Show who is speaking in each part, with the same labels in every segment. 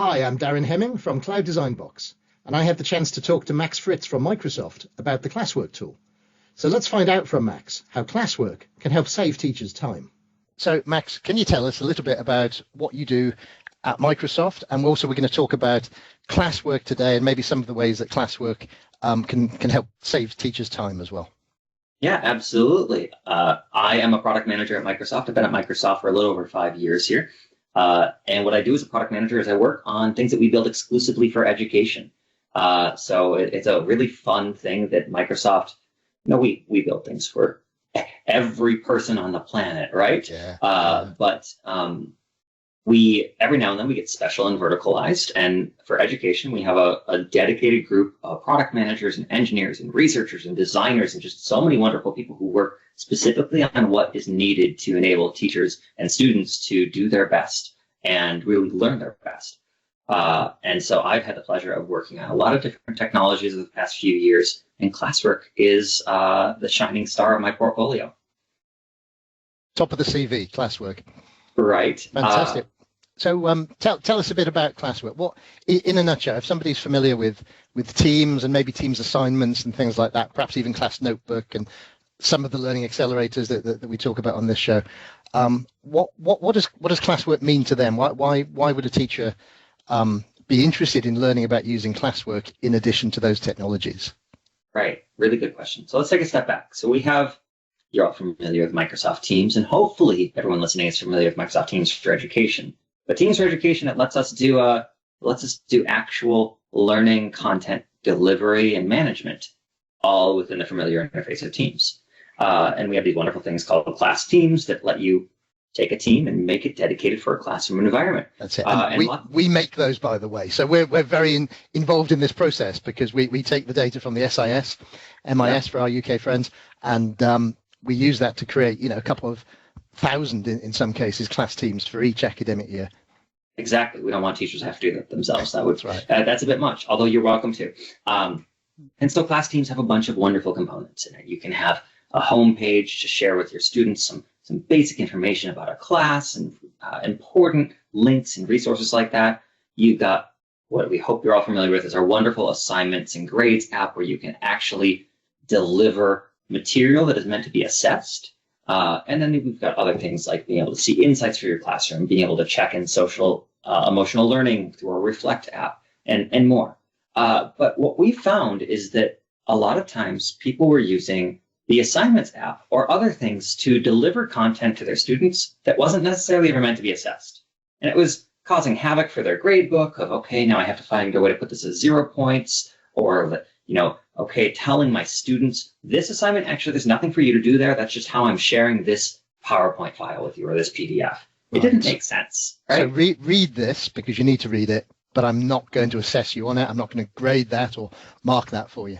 Speaker 1: Hi, I'm Darren Hemming from Cloud Design Box, and I had the chance to talk to Max Fritz from Microsoft about the Classwork tool. So let's find out from Max how Classwork can help save teachers time. So Max, can you tell us a little bit about what you do at Microsoft? And also we're going to talk about Classwork today and maybe some of the ways that Classwork can help save teachers time as well.
Speaker 2: Yeah, absolutely. I am a product manager at Microsoft. I've been at Microsoft for a little over 5 years here. And what I do as a product manager is I work on things that we build exclusively for education. So it's a really fun thing that Microsoft, we build things for every person on the planet, right?
Speaker 1: Yeah.
Speaker 2: But we, every now and then we get special and verticalized. And for education, we have a dedicated group of product managers and engineers and researchers and designers and just so many wonderful people who work specifically on what is needed to enable teachers and students to do their best and really learn their best. And so I've had the pleasure of working on a lot of different technologies over the past few years, and Classwork is the shining star of my portfolio.
Speaker 1: Top of the CV, Classwork.
Speaker 2: Right.
Speaker 1: Fantastic. So tell us a bit about Classwork. What, in a nutshell, if somebody's familiar with Teams and maybe Teams assignments and things like that, perhaps even Class Notebook and some of the learning accelerators that we talk about on this show, what does Classwork mean to them? Why would a teacher be interested in learning about using Classwork in addition to those technologies? Right.
Speaker 2: Really good question. So let's take a step back. So you're all familiar with Microsoft Teams, and hopefully everyone listening is familiar with Microsoft Teams for Education. But Teams for Education, it lets us do actual learning, content delivery, and management, all within the familiar interface of Teams. And we have these wonderful things called class teams that let you take a team and make it dedicated for a classroom environment.
Speaker 1: That's it. And we make those, by the way. So we're very involved in this process because we take the data from the SIS, MIS for our UK friends, and we use that to create, a couple of thousand, in some cases, class teams for each academic year.
Speaker 2: Exactly. We don't want teachers to have to do that themselves.
Speaker 1: That's right.
Speaker 2: That's a bit much, although you're welcome to. And so class teams have a bunch of wonderful components in it. You can have a home page to share with your students some basic information about a class and important links and resources like that. You've got what we hope you're all familiar with is our wonderful assignments and grades app where you can actually deliver material that is meant to be assessed. And then we've got other things like being able to see insights for your classroom, being able to check in social, emotional learning through our Reflect app, and more. But what we found is that a lot of times people were using the assignments app or other things to deliver content to their students that wasn't necessarily ever meant to be assessed. And it was causing havoc for their grade book of, okay, now I have to find a way to put this as 0 points, or, okay, telling my students, this assignment, actually, there's nothing for you to do there. That's just how I'm sharing this PowerPoint file with you or this PDF. It didn't make sense. Right?
Speaker 1: So read this because you need to read it, but I'm not going to assess you on it. I'm not going to grade that or mark that for you.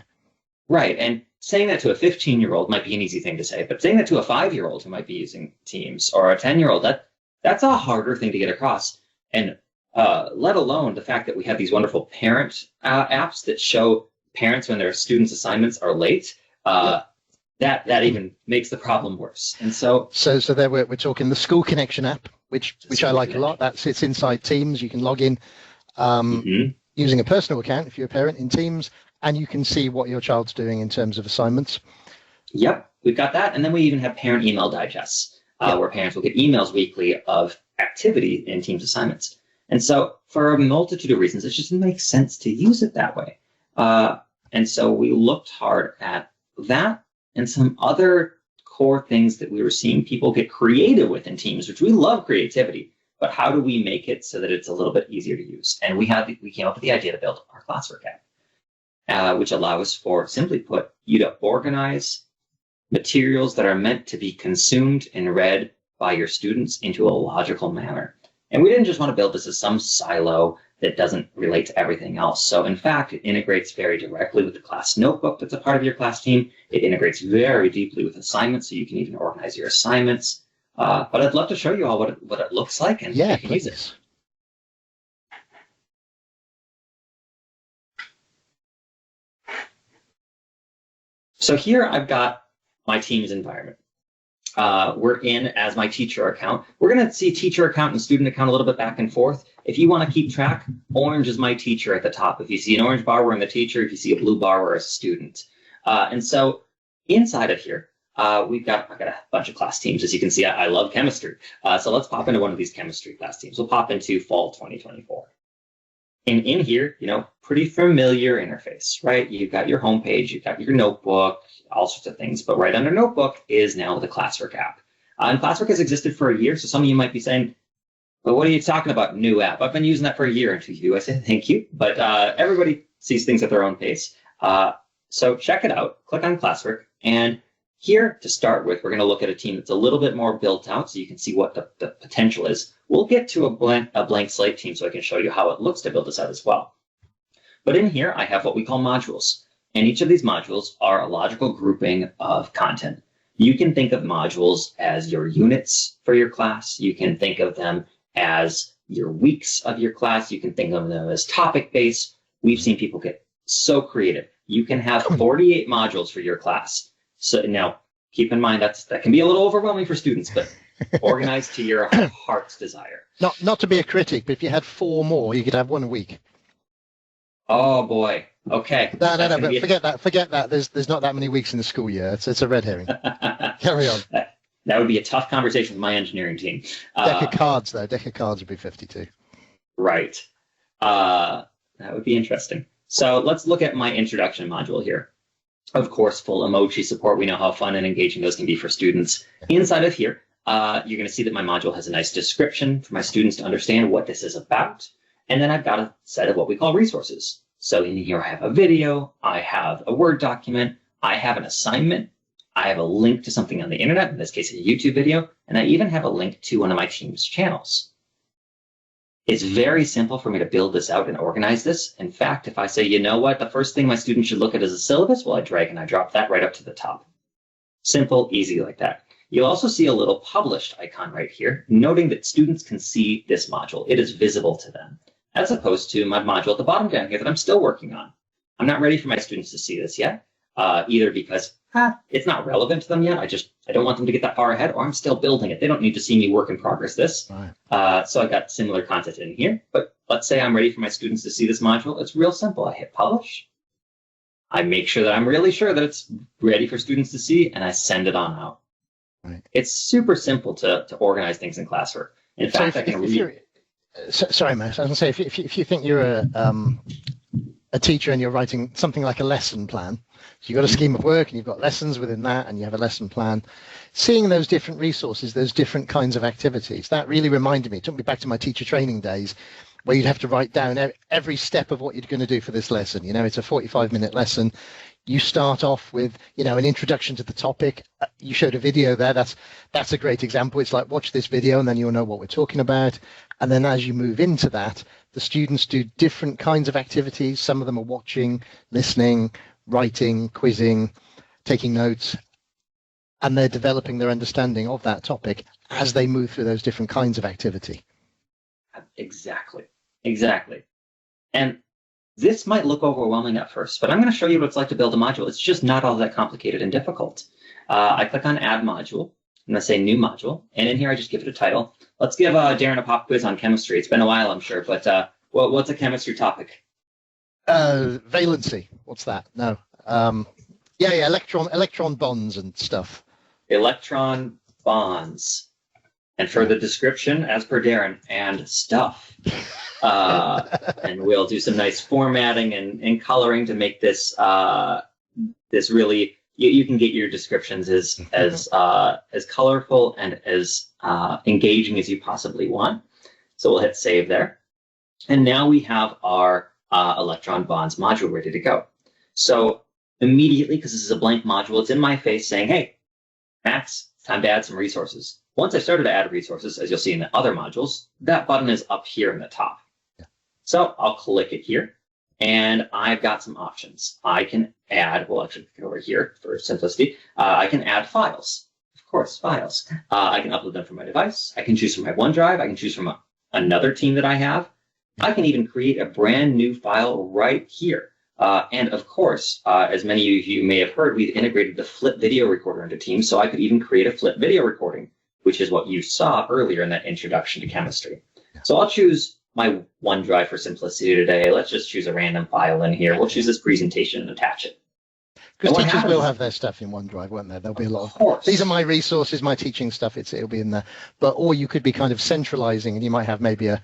Speaker 2: Right. And saying that to a 15-year-old might be an easy thing to say, but saying that to a 5-year-old who might be using Teams or a 10-year-old, that's a harder thing to get across. And let alone the fact that we have these wonderful parent apps that show parents when their students' assignments are late. That even makes the problem worse. And so
Speaker 1: there we're talking the School Connection app, which I like a lot. That sits inside Teams. You can log in using a personal account if you're a parent in Teams, and you can see what your child's doing in terms of assignments.
Speaker 2: Yep, we've got that. And then we even have parent email digests, where parents will get emails weekly of activity in Teams assignments. And so for a multitude of reasons, it just makes sense to use it that way. And so we looked hard at that and some other core things that we were seeing people get creative with in Teams, which we love creativity, but how do we make it so that it's a little bit easier to use? And we came up with the idea to build our Classwork app, which allows for, simply put, you to organize materials that are meant to be consumed and read by your students into a logical manner. And we didn't just want to build this as some silo that doesn't relate to everything else. So in fact, it integrates very directly with the class notebook that's a part of your class team. It integrates very deeply with assignments, so you can even organize your assignments. But I'd love to show you all what it looks like and you can use it. So here I've got my Teams environment. we're in as my teacher account. We're going to see teacher account and student account a little bit back and forth. If you want to keep track, orange is my teacher at the top. If you see an orange bar, we're in the teacher. If you see a blue bar, we're a student. And so inside of here, I've got a bunch of class teams. As you can see, I love chemistry. So let's pop into one of these chemistry class teams. We'll pop into fall 2024. And in here, pretty familiar interface, right? You've got your homepage, you've got your notebook, all sorts of things. But right under notebook is now the Classwork app. And Classwork has existed for a year. So some of you might be saying, well, what are you talking about, new app? I've been using that for a year. And to you, I say, thank you. But everybody sees things at their own pace. So check it out. Click on Classwork. And here, to start with, we're going to look at a team that's a little bit more built out so you can see what the potential is. We'll get to a blank slate team so I can show you how it looks to build this out as well. But in here, I have what we call modules. And each of these modules are a logical grouping of content. You can think of modules as your units for your class. You can think of them as your weeks of your class. You can think of them as topic-based. We've seen people get so creative. You can have 48 modules for your class. So now, keep in mind that can be a little overwhelming for students, but organized to your heart's desire.
Speaker 1: Not to be a critic, but if you had 4 more, you could have one a week.
Speaker 2: Oh boy. Okay.
Speaker 1: No, but forget that. There's not that many weeks in the school year. It's a red herring. Carry on.
Speaker 2: That would be a tough conversation with my engineering team.
Speaker 1: Deck of cards, though. Deck of cards would be 52.
Speaker 2: Right. That would be interesting. So let's look at my introduction module here. Of course, full emoji support. We know how fun and engaging those can be for students. Inside of here, you're going to see that my module has a nice description for my students to understand what this is about. And then I've got a set of what we call resources. So in here, I have a video, I have a Word document, I have an assignment, I have a link to something on the internet, in this case, a YouTube video, and I even have a link to one of my team's channels. It's very simple for me to build this out and organize this. In fact, if I say, you know what, the first thing my students should look at is a syllabus, well, I drag and I drop that right up to the top. Simple, easy like that. You'll also see a little published icon right here, noting that students can see this module. It is visible to them, as opposed to my module at the bottom down here that I'm still working on. I'm not ready for my students to see this yet, either because it's not relevant to them yet. I don't want them to get that far ahead, or I'm still building it. They don't need to see me work in progress this. Right. So I got similar content in here, but let's say I'm ready for my students to see this module. It's real simple. I hit publish. I make sure that I'm really sure that it's ready for students to see, and I send it on out. Right. It's super simple to organize things in Classwork. In fact, I can read.
Speaker 1: Sorry, Matt. I was going to say, if you think you're a teacher and you're writing something like a lesson plan, so you've got a scheme of work and you've got lessons within that and you have a lesson plan, seeing those different resources, those different kinds of activities, that really reminded me, it took me back to my teacher training days, where you'd have to write down every step of what you're going to do for this lesson. It's a 45-minute lesson. You start off with, an introduction to the topic. You showed a video there. That's a great example. It's like, watch this video and then you'll know what we're talking about. And then as you move into that, the students do different kinds of activities. Some of them are watching, listening, writing, quizzing, taking notes, and they're developing their understanding of that topic as they move through those different kinds of activity.
Speaker 2: Exactly. And this might look overwhelming at first, but I'm going to show you what it's like to build a module. It's just not all that complicated and difficult. I click on Add Module. I'm going to say New Module. And in here, I just give it a title. Let's give Darren a pop quiz on chemistry. It's been a while, I'm sure. But what's a chemistry topic?
Speaker 1: Valency. What's that? No. Electron bonds and stuff.
Speaker 2: Electron bonds. And for the description, as per Darren, and stuff. And we'll do some nice formatting and coloring to make this this really. You can get your descriptions as colorful and as engaging as you possibly want. So we'll hit save there, and now we have our electron bonds module ready to go. So immediately, because this is a blank module, it's in my face saying, "Hey, Max, it's time to add some resources." Once I started to add resources, as you'll see in the other modules, that button is up here in the top. Yeah. So I'll click it here, and I've got some options. I can add, well, actually, click over here for simplicity. I can add files. Of course, files. I can upload them from my device. I can choose from my OneDrive. I can choose from another team that I have. I can even create a brand new file right here. And of course, as many of you may have heard, we've integrated the Flip video recorder into Teams, so I could even create a Flip video recording, which is what you saw earlier in that introduction to chemistry. So I'll choose my OneDrive for simplicity today. Let's just choose a random file in here. We'll choose this presentation and attach it.
Speaker 1: Because teachers will have their stuff in OneDrive, won't there? There'll be a lot of these are my resources, my teaching stuff. It'll be in there. But or you could be kind of centralizing, and you might have maybe a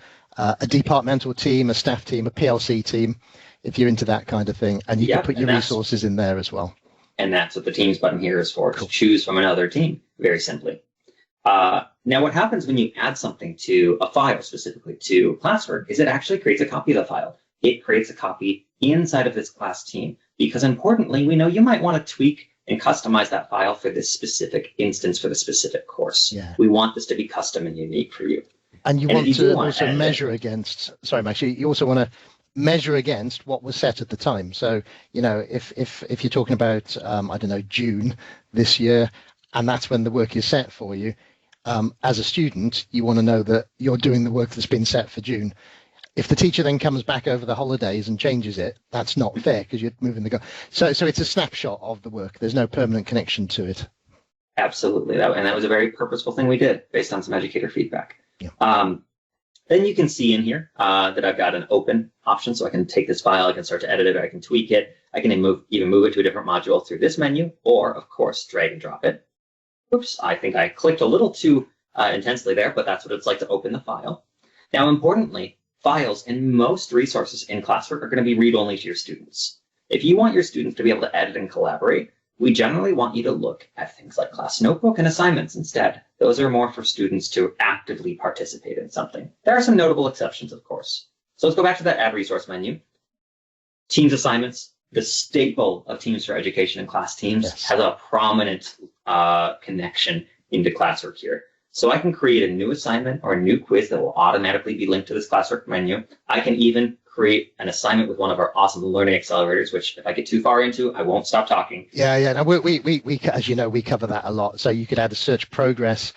Speaker 1: departmental team, a staff team, a PLC team, if you're into that kind of thing, and you can put your resources in there as well. And
Speaker 2: that's what the Teams button here is for, to choose from another team, very simply. Now, what happens when you add something to a file, specifically to Classwork, is it actually creates a copy of the file. It creates a copy inside of this class team, because importantly, we know you might want to tweak and customize that file for this specific instance, for the specific course.
Speaker 1: Yeah.
Speaker 2: We want this to be custom and unique for you.
Speaker 1: And you want to also measure against, sorry, Max, you also want to measure against what was set at the time. So, you know, if you're talking about, I don't know, June this year, and that's when the work is set for you, as a student, you want to know that you're doing the work that's been set for June. If the teacher then comes back over the holidays and changes it, that's not fair because you're moving the goal. So it's a snapshot of the work. There's no permanent connection to it.
Speaker 2: Absolutely. And that was a very purposeful thing we did based on some educator feedback.
Speaker 1: Yeah.
Speaker 2: Then you can see in here that I've got an open option, so I can take this file, I can start to edit it, I can tweak it, I can even move it to a different module through this menu, or of course, drag and drop it. Oops, I think I clicked a little too intensely there, but that's what it's like to open the file. Now, importantly, files and most resources in Classwork are going to be read-only to your students. If you want your students to be able to edit and collaborate, we generally want you to look at things like Class Notebook and assignments instead. Those are more for students to actively participate in something. There are some notable exceptions, of course. So let's go back to that Add Resource menu. Teams Assignments, the staple of Teams for Education and Class Teams, has a prominent connection into Classwork here. So I can create a new assignment or a new quiz that will automatically be linked to this Classwork menu. I can even create an assignment with one of our awesome learning accelerators, which if I get too far into, I won't stop talking.
Speaker 1: Yeah. Now we as you know, we cover that a lot. So you could add a search progress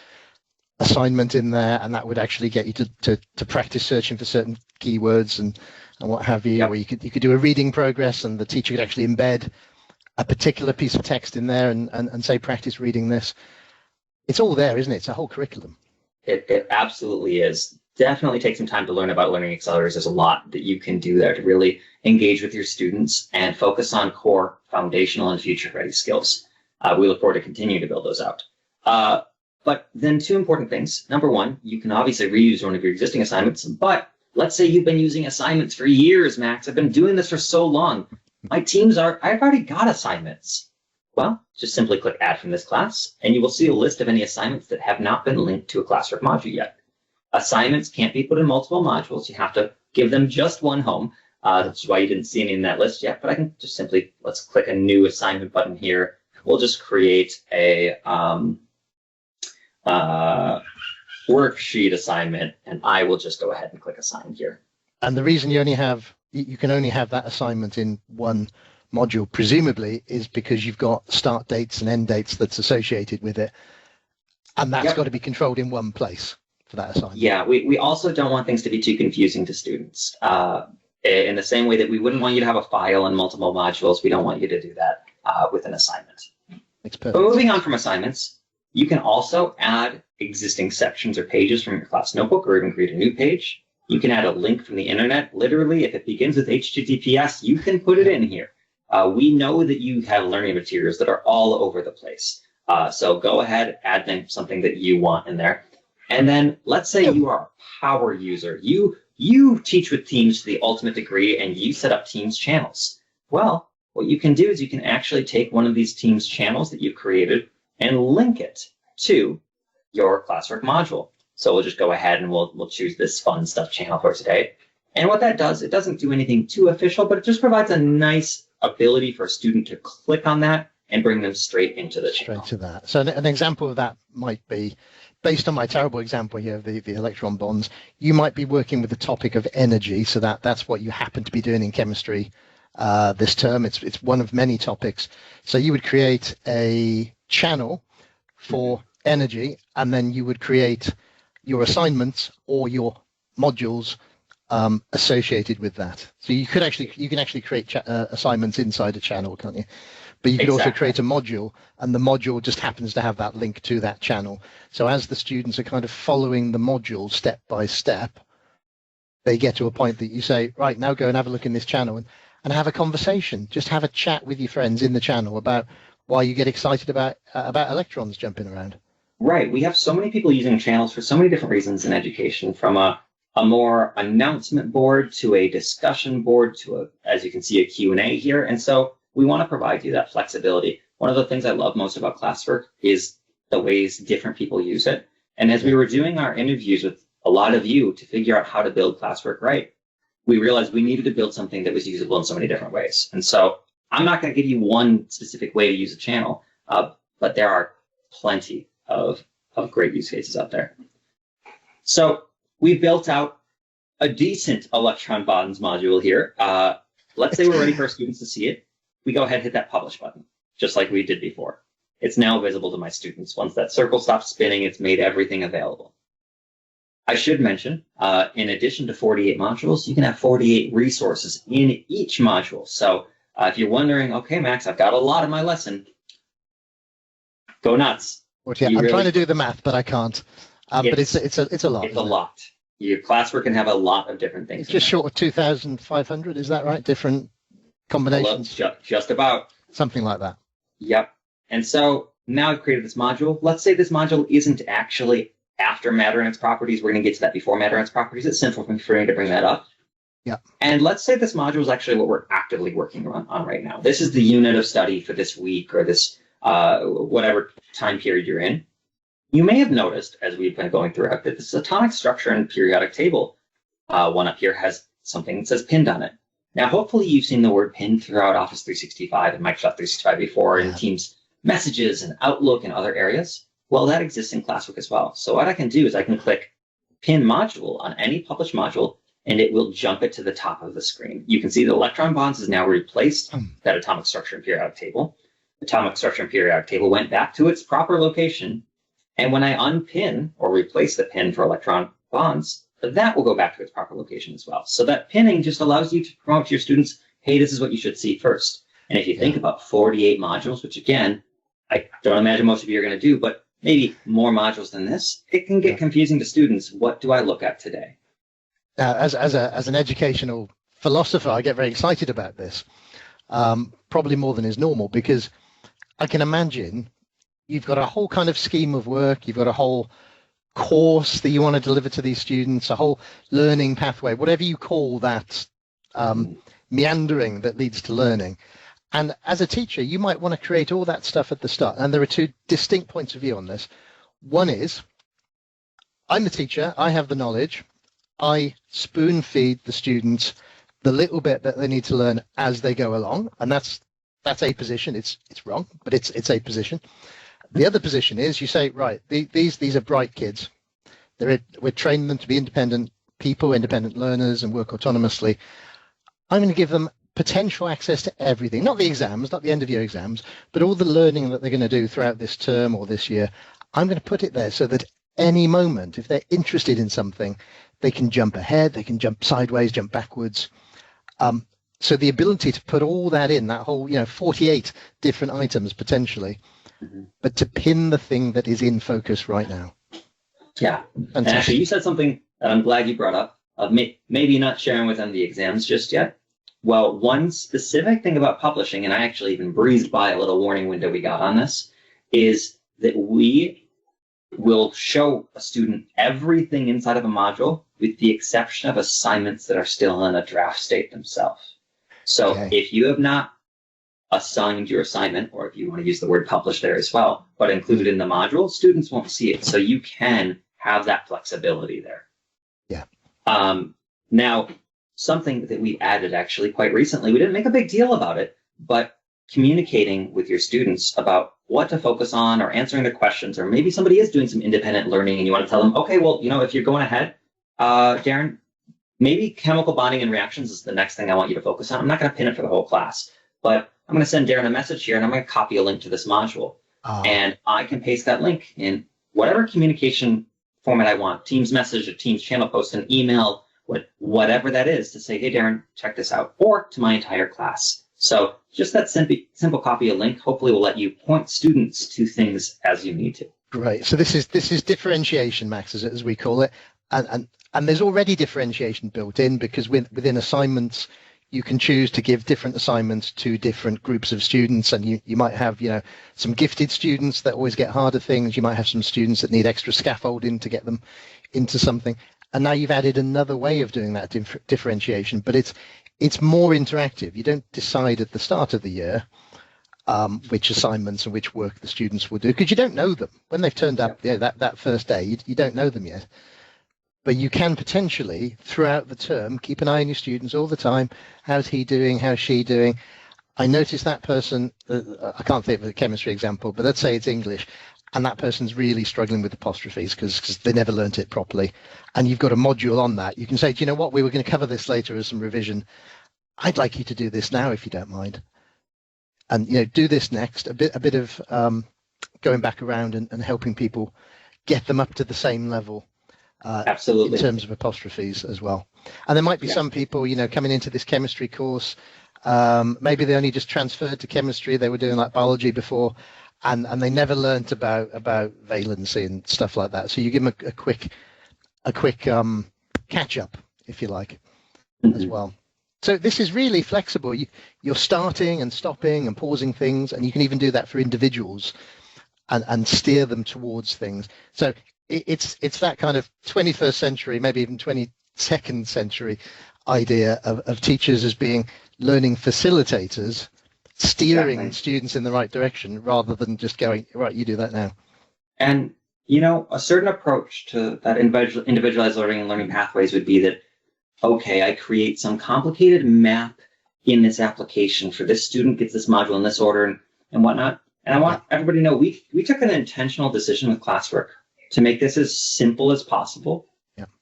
Speaker 1: assignment in there, and that would actually get you to practice searching for certain keywords and what have you. Yep. Or you could do a reading progress, and the teacher could actually embed a particular piece of text in there and say practice reading this. It's all there, isn't it? It's a whole curriculum.
Speaker 2: It absolutely is. Definitely take some time to learn about learning accelerators. There's a lot that you can do there to really engage with your students and focus on core, foundational, and future-ready skills. We look forward to continuing to build those out. But then two important things. Number one, you can obviously reuse one of your existing assignments, but let's say you've been using assignments for years, Max. I've been doing this for so long. I've already got assignments. Well, just simply click Add from this class, and you will see a list of any assignments that have not been linked to a Classwork module yet. Assignments can't be put in multiple modules. You have to give them just one home. That's why you didn't see any in that list yet, but I can just simply, let's click a new assignment button here. We'll just create a worksheet assignment, and I will just go ahead and click Assign here.
Speaker 1: And the reason you can only have that assignment in one module, presumably, is because you've got start dates and end dates that's associated with it, and that's got to be controlled in one place for that assignment. Yeah,
Speaker 2: we also don't want things to be too confusing to students. In the same way that we wouldn't want you to have a file in multiple modules, we don't want you to do that with an assignment.
Speaker 1: Makes perfect.
Speaker 2: But moving on from assignments, you can also add existing sections or pages from your class notebook, or even create a new page. You can add a link from the internet. Literally, if it begins with HTTPS, you can put it in here. We know that you have learning materials that are all over the place. So go ahead, add something that you want in there. And then let's say you are a power user. You teach with Teams to the ultimate degree, and you set up Teams channels. Well, what you can do is you can actually take one of these Teams channels that you've created and link it to your Classwork module. So we'll just go ahead and we'll choose this fun stuff channel for today. And what that does, it doesn't do anything too official, but it just provides a nice ability for a student to click on that and bring them straight into the channel.
Speaker 1: Straight to that. So an example of that might be, based on my terrible example here of the electron bonds, you might be working with the topic of energy. So that's what you happen to be doing in chemistry this term. It's one of many topics. So you would create a channel for energy, and then you would create your assignments or your modules associated with that. So you can actually create assignments inside a channel, can't you? But you could
Speaker 2: Exactly.
Speaker 1: also create a module, and the module just happens to have that link to that channel. So as the students are kind of following the module step by step, they get to a point that you say, right, now go and have a look in this channel and have a conversation. Just have a chat with your friends in the channel about why you get excited about electrons jumping around.
Speaker 2: Right. We have so many people using channels for so many different reasons in education, from a more announcement board to a discussion board to as you can see, a Q&A here. And so we want to provide you that flexibility. One of the things I love most about Classwork is the ways different people use it. And as we were doing our interviews with a lot of you to figure out how to build Classwork right, we realized we needed to build something that was usable in so many different ways. And so I'm not going to give you one specific way to use a channel, but there are plenty of great use cases out there. So we built out a decent electron bonds module here. Let's say we're ready for our students to see it. We go ahead and hit that publish button, just like we did before. It's now visible to my students. Once that circle stops spinning, it's made everything available. I should mention, in addition to 48 modules, you can have 48 resources in each module. So if you're wondering, okay, Max, I've got a lot in my lesson, go nuts.
Speaker 1: I'm trying to do the math, but I can't. But it's a lot.
Speaker 2: It's a lot. Your Classwork can have a lot of different things.
Speaker 1: It's just short of 2,500, is that right? Different combinations?
Speaker 2: Just about.
Speaker 1: Something like that.
Speaker 2: Yep. And so now I've created this module. Let's say this module isn't actually after matter and its properties. We're going to get to that before matter and its properties. It's simple for me to bring that up.
Speaker 1: Yeah.
Speaker 2: And let's say this module is actually what we're actively working on right now. This is the unit of study for this week or this whatever time period you're in. You may have noticed, as we've been going throughout, that this atomic structure and periodic table one up here has something that says pinned on it. Now, hopefully you've seen the word pinned throughout Office 365 and Microsoft 365 before in Teams messages and Outlook and other areas. Well, that exists in Classwork as well. So what I can do is I can click pin module on any published module, and it will jump it to the top of the screen. You can see the electron bonds has now replaced that atomic structure and periodic table. Atomic structure and periodic table went back to its proper location. And when I unpin or replace the pin for electron bonds, that will go back to its proper location as well. So that pinning just allows you to promote to your students, hey, this is what you should see first. And if you think about 48 modules, which again, I don't imagine most of you are going to do, but maybe more modules than this, it can get confusing to students. What do I look at today?
Speaker 1: As an educational philosopher, I get very excited about this, probably more than is normal, because I can imagine you've got a whole kind of scheme of work, you've got a whole course that you want to deliver to these students, a whole learning pathway, whatever you call that meandering that leads to learning. And as a teacher, you might want to create all that stuff at the start. And there are two distinct points of view on this. One is, I'm the teacher, I have the knowledge, I spoon feed the students the little bit that they need to learn as they go along. And that's a position. It's wrong, but it's a position. The other position is you say, right, these are bright kids. We're training them to be independent people, independent learners, and work autonomously. I'm going to give them potential access to everything, not the exams, not the end of year exams, but all the learning that they're going to do throughout this term or this year. I'm going to put it there so that any moment, if they're interested in something, they can jump ahead, they can jump sideways, jump backwards. So the ability to put all that in, that whole, 48 different items potentially, but to pin the thing that is in focus right now.
Speaker 2: Yeah. And actually, you said something that I'm glad you brought up, of maybe not sharing with them the exams just yet. Well, one specific thing about publishing, and I actually even breezed by a little warning window we got on this, is that we will show a student everything inside of a module with the exception of assignments that are still in a draft state themselves. So if you have not assigned your assignment, or if you want to use the word publish there as well, but included in the module, students won't see it. So you can have that flexibility there.
Speaker 1: Yeah.
Speaker 2: Now, something that we added actually quite recently, we didn't make a big deal about it, but communicating with your students about what to focus on or answering their questions, or maybe somebody is doing some independent learning and you want to tell them, okay, well, if you're going ahead, Darren, maybe chemical bonding and reactions is the next thing I want you to focus on. I'm not going to pin it for the whole class, but I'm going to send Darren a message here and I'm going to copy a link to this module. And I can paste that link in whatever communication format I want, Teams message, a Teams channel post, an email, whatever that is, to say, hey, Darren, check this out, or to my entire class. So just that simple copy of link hopefully will let you point students to things as you need to.
Speaker 1: Great. So this is differentiation, Max, as we call it, and there's already differentiation built in, because within assignments you can choose to give different assignments to different groups of students, and you might have some gifted students that always get harder things. You might have some students that need extra scaffolding to get them into something, and now you've added another way of doing that differentiation, but it's more interactive. You don't decide at the start of the year which assignments and which work the students will do, because you don't know them when they've turned up that first day. You don't know them yet. But you can potentially, throughout the term, keep an eye on your students all the time. How's he doing? How's she doing? I noticed that person, I can't think of a chemistry example, but let's say it's English, and that person's really struggling with apostrophes because they never learnt it properly. And you've got a module on that. You can say, do you know what? We were going to cover this later as some revision. I'd like you to do this now, if you don't mind. And, do this next, a bit of going back around and helping people get them up to the same level.
Speaker 2: Absolutely.
Speaker 1: In terms of apostrophes as well. And there might be some people, coming into this chemistry course, maybe they only just transferred to chemistry. They were doing like biology before, and they never learnt about valency and stuff like that. So you give them a quick catch up, if you like, as well. So this is really flexible. You're starting and stopping and pausing things, and you can even do that for individuals and steer them towards things. So it's that kind of 21st century, maybe even 22nd century idea of teachers as being learning facilitators, steering students in the right direction rather than just going, right, you do that now.
Speaker 2: And, a certain approach to that individualized learning and learning pathways would be that, okay, I create some complicated map in this application for this student gets this module in this order and whatnot. And I want everybody to know we took an intentional decision with Classwork to make this as simple as possible,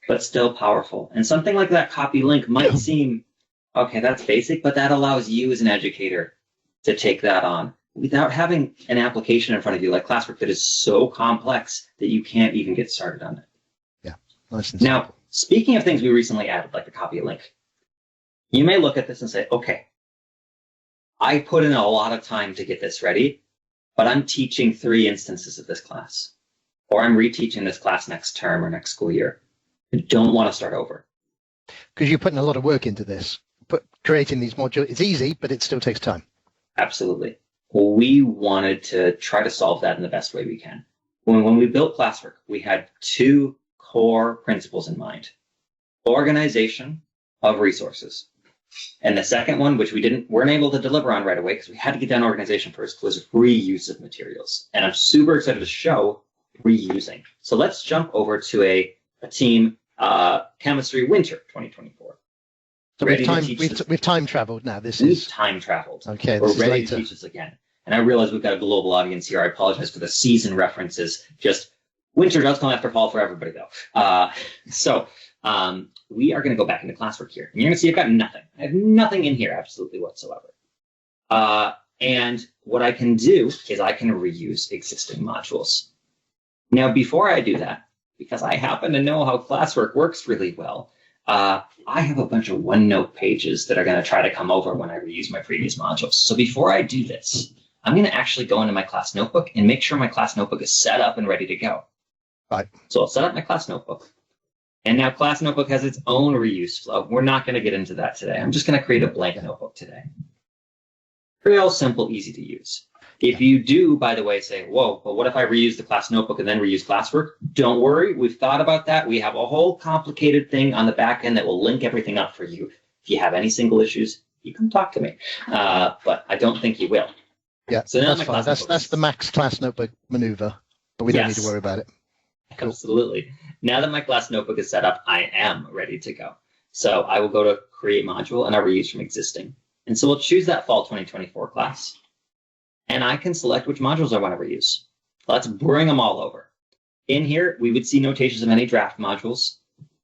Speaker 2: but still powerful. And something like that copy link might seem, okay, that's basic, but that allows you as an educator to take that on without having an application in front of you like Classwork that is so complex that you can't even get started on it.
Speaker 1: Yeah, nice and
Speaker 2: simple. Now,
Speaker 1: simple.
Speaker 2: Speaking of things we recently added, like the copy link, you may look at this and say, okay, I put in a lot of time to get this ready, but I'm teaching 3 instances of this class. Or I'm reteaching this class next term or next school year. I don't want to start over.
Speaker 1: Because you're putting a lot of work into this. Creating these modules, it's easy, but it still takes time.
Speaker 2: Absolutely. Well, we wanted to try to solve that in the best way we can. When we built Classwork, we had 2 core principles in mind. Organization of resources. And the second one, which we weren't able to deliver on right away because we had to get down organization first, was reuse of materials. And I'm super excited to show reusing. So let's jump over to a team chemistry winter 2024.
Speaker 1: So we've time traveled now.
Speaker 2: We've time traveled.
Speaker 1: Okay,
Speaker 2: we're ready to teach this again. And I realize we've got a global audience here. I apologize for the season references. Just winter does come after fall for everybody, though. So we are going to go back into Classwork here. And you're going to see I've got nothing. I have nothing in here absolutely whatsoever. And what I can do is I can reuse existing modules. Now, before I do that, because I happen to know how Classwork works really well, I have a bunch of OneNote pages that are going to try to come over when I reuse my previous modules. So before I do this, I'm going to actually go into my class notebook and make sure my class notebook is set up and ready to go.
Speaker 1: Right.
Speaker 2: So I'll set up my class notebook. And now class notebook has its own reuse flow. We're not going to get into that today. I'm just going to create a blank notebook today. Real simple, easy to use. If you do, by the way, say, whoa, but what if I reuse the class notebook and then reuse Classwork? Don't worry. We've thought about that. We have a whole complicated thing on the back end that will link everything up for you. If you have any single issues, you can talk to me. But I don't think you will.
Speaker 1: Yeah, so that's fine. That's the max class notebook maneuver, but we don't need to worry about it.
Speaker 2: Cool. Absolutely. Now that my class notebook is set up, I am ready to go. So I will go to create module and I'll reuse from existing. And so we'll choose that fall 2024 class. And I can select which modules I want to reuse. Let's bring them all over. In here, we would see notations of any draft modules.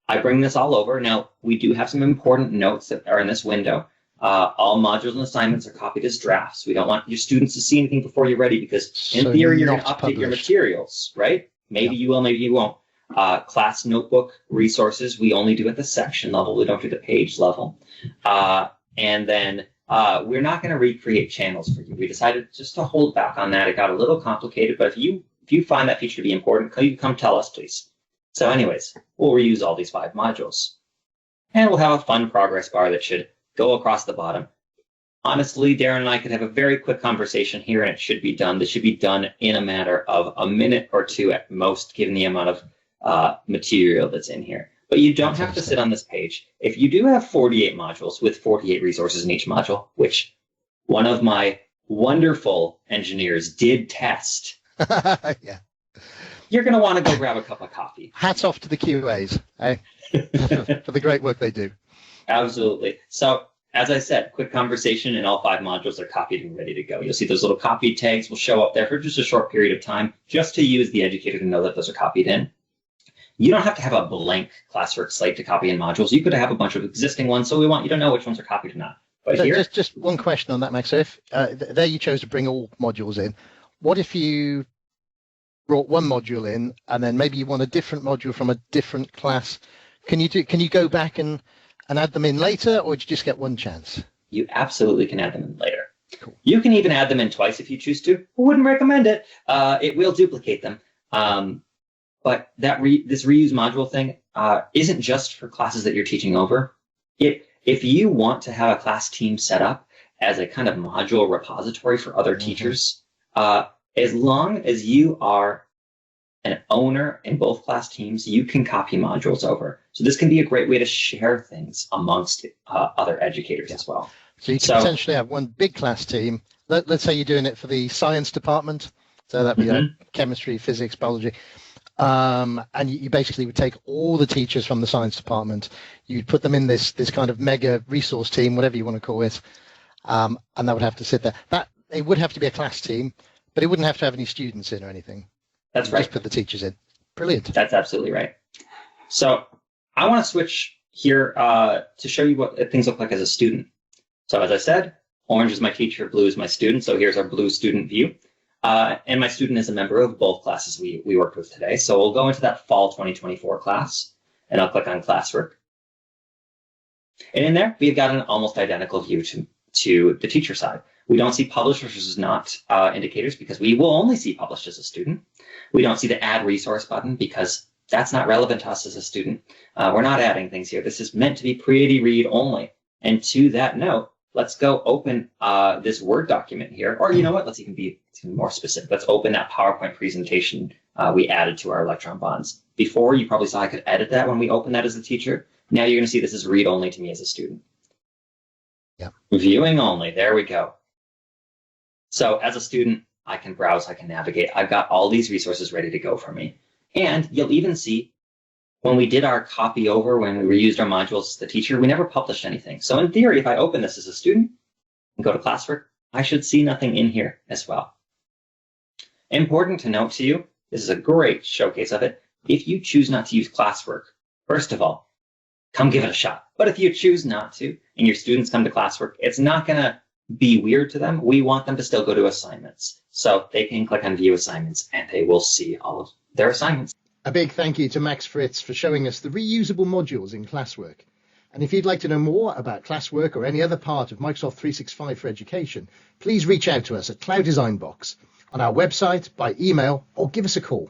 Speaker 2: I bring this all over. Now, we do have some important notes that are in this window. All modules and assignments are copied as drafts. We don't want your students to see anything before you're ready because in theory, you're going to update your materials, right? Maybe you will, maybe you won't. Class notebook resources, we only do at the section level. We don't do the page level. And then we're not going to recreate channels for you. We decided just to hold back on that. It got a little complicated, but if you find that feature to be important, you come tell us, please. So anyways, we'll reuse all these 5 modules. And we'll have a fun progress bar that should go across the bottom. Honestly, Darren and I could have a very quick conversation here, and it should be done. This should be done in a matter of a minute or 2 at most, given the amount of material that's in here. But you don't have to sit on this page. If you do have 48 modules with 48 resources in each module, which one of my wonderful engineers did test,
Speaker 1: yeah,
Speaker 2: you're going to want to go grab a cup of coffee.
Speaker 1: Hats off to the QAs for the great work they do.
Speaker 2: Absolutely. So, as I said, quick conversation, and all 5 modules are copied and ready to go. You'll see those little copy tags will show up there for just a short period of time, just to use the educator to know that those are copied in. You don't have to have a blank Classwork slate to copy in modules. You could have a bunch of existing ones, so we want you to know which ones are copied or not. But here,
Speaker 1: just one question on that, Max. So if there you chose to bring all modules in, what if you brought one module in and then maybe you want a different module from a different class? Can you go back and add them in later, or do you just get one chance?
Speaker 2: You absolutely can add them in later.
Speaker 1: Cool.
Speaker 2: You can even add them in twice if you choose to. I wouldn't recommend it. It will duplicate them. But this reuse module thing isn't just for classes that you're teaching over. If you want to have a class team set up as a kind of module repository for other teachers, as long as you are an owner in both class teams, you can copy modules over. So this can be a great way to share things amongst other educators as well.
Speaker 1: So you can essentially have one big class team. Let's say you're doing it for the science department. So that'd be chemistry, physics, biology. And you basically would take all the teachers from the science department, you'd put them in this kind of mega resource team, whatever you want to call it, and that would have to sit there. It would have to be a class team, but it wouldn't have to have any students in or anything.
Speaker 2: That's right.
Speaker 1: Just put the teachers in. Brilliant.
Speaker 2: That's absolutely right. So I want to switch here to show you what things look like as a student. So as I said, orange is my teacher, blue is my student. So here's our blue student view. And my student is a member of both classes we worked with today. So we'll go into that fall 2024 class, and I'll click on Classwork. And in there, we've got an almost identical view to the teacher side. We don't see published versus not indicators because we will only see published as a student. We don't see the add resource button because that's not relevant to us as a student. We're not adding things here. This is meant to be pretty read only. And to that note, let's go open this Word document here. Or you know what? Let's even be more specific. Let's open that PowerPoint presentation we added to our Electron bonds. Before, you probably saw I could edit that when we opened that as a teacher. Now you're going to see this is read only to me as a student.
Speaker 1: Yeah.
Speaker 2: Viewing only. There we go. So as a student, I can browse, I can navigate. I've got all these resources ready to go for me. And you'll even see when we did our copy over, when we reused our modules as the teacher, we never published anything. So in theory, if I open this as a student and go to Classwork, I should see nothing in here as well. Important to note to you, this is a great showcase of it. If you choose not to use Classwork, first of all, come give it a shot. But if you choose not to, and your students come to Classwork, it's not going to be weird to them. We want them to still go to assignments. So they can click on View Assignments, and they will see all of their assignments.
Speaker 1: A big thank you to Max Fritz for showing us the reusable modules in Classwork. And if you'd like to know more about Classwork or any other part of Microsoft 365 for Education, please reach out to us at Cloud Design Box, on our website, by email, or give us a call.